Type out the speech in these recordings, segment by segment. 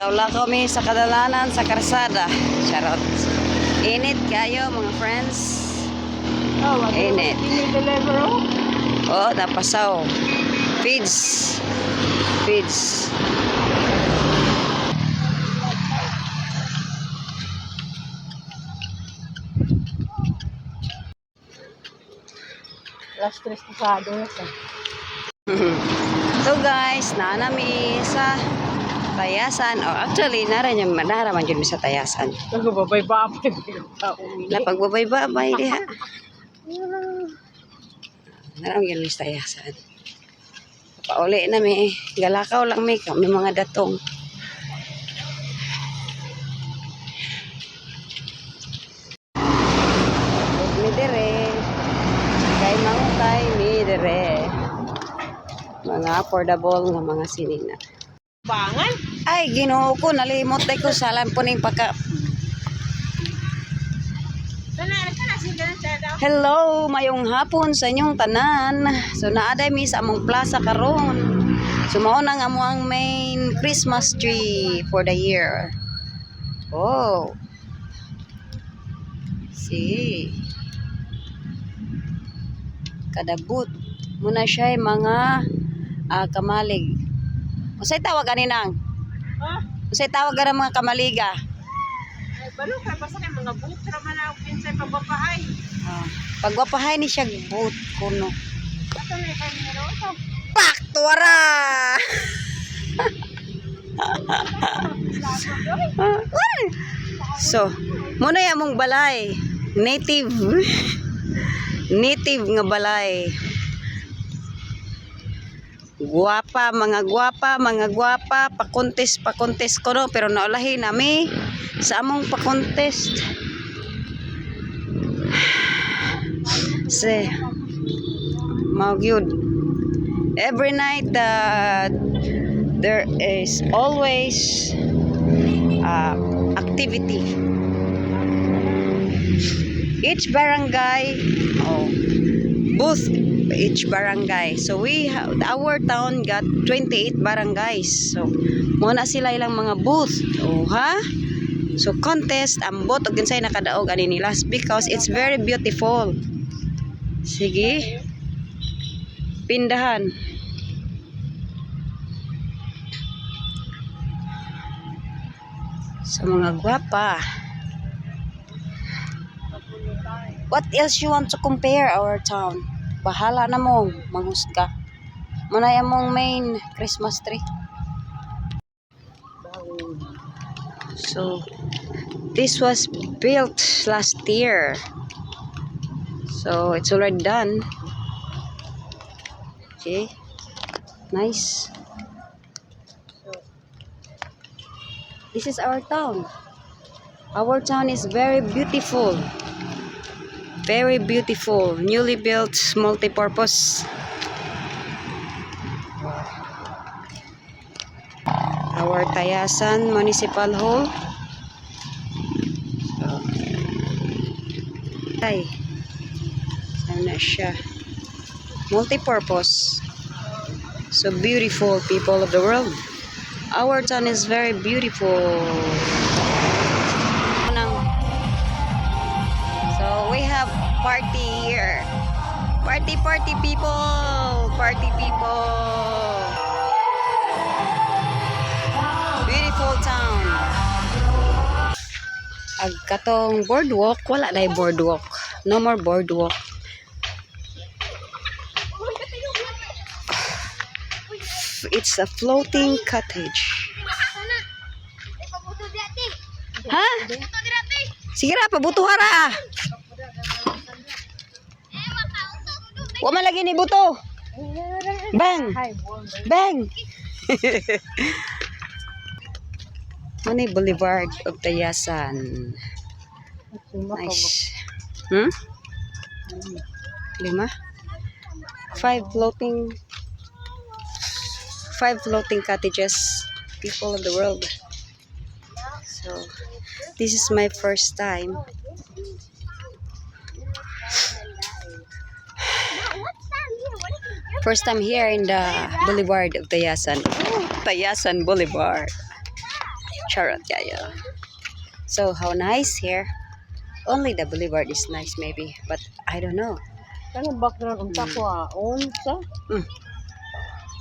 Wala kami sa kadalanan sa karsada. Charot. Init kayo mga friends. Init. Oh, napasaw. Feeds. Feeds. Last stress pasado sa. So guys, naanami sa Tayasan. Oh, actually, naraman dyan sa Tayasan. Nagbabay-babay. Napagbabay-babay diha. Naram yun sa Tayasan. Pauli na may galakaw lang may mga datong. Midere. Kay mangutay midere. Mga affordable nga mga sinina. Bangan? Ay, Ginoo ko, nalimot day ko salam po ning pagka. Hello, mayong hapon sa inyong tanan. So naaday mi sa among plaza karon. So mao na nga mo ang main Christmas tree for the year. Oh. See. Kadabut muna siya mga kamalig. Unsay tawag kaninang? Ha? Unsay tawag ka ng mga kamaliga? Ay, balo ka basta kay mga butra man ang pinsay pagbapahay. Pagwapahay ni siya but kuno. Ato na kay nero to. Paktuara! So, muna yung mong balay. Native. Native nga balay. Guwapa, mga guwapa, pakontes ko no, pero naulahi nami sa among pakontest. Se, mau gyud. Every night there is always activity. Each barangay, booth each barangay. So our town got 28 barangays. So muna sila ilang mga booth. Oh, ha? So contest ambot og ginsay nakadaog ani nila because it's very beautiful. Sige. Pindahan. Sa mga gwapa. What else you want to compare our town? Bahala na mo, manghusga. Muna yung mong main Christmas tree. So, this was built last year. So, it's already done. Okay. Nice. This is our town. Our town is very beautiful. Very beautiful, newly built, multi-purpose. Our Tayasan Municipal Hall. Ay, sana siya. Multi-purpose. So beautiful, people of the world. Our town is very beautiful. We have party here. Party people. Party people. Beautiful town. Ag katong boardwalk, wala na boardwalk. No more boardwalk. It's a floating cottage. Ha? Sige ra, pabutuhara. Wa man lagi ni buto. Bang. Bang. Mani Boulevard of Tayasan. Nice. 5 floating cottages, people of the world. So this is my first time. First time here in the Boulevard of Tayasan. Tayasan Boulevard. Charot kaya. So how nice here. Only the boulevard is nice maybe, but I don't know. Kanang background unta ko unsa? Mm.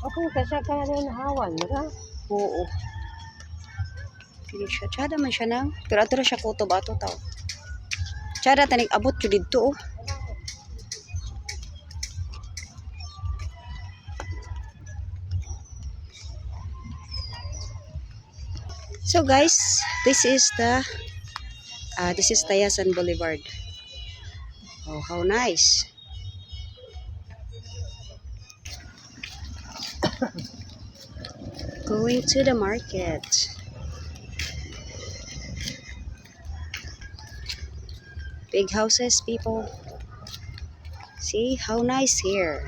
Okay kasi ka rin hawan, mara. Oo. Hindi siya. Tsada man siya nang. Pero ato na siya kuto ba ito tao. Tsada tanig abot yun dito oh. So guys, this is Tayasan Boulevard. Oh, how nice. Going to the market. Big houses, people. See how nice here.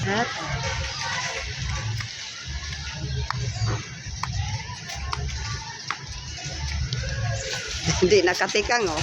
At hindi nakatikang oh.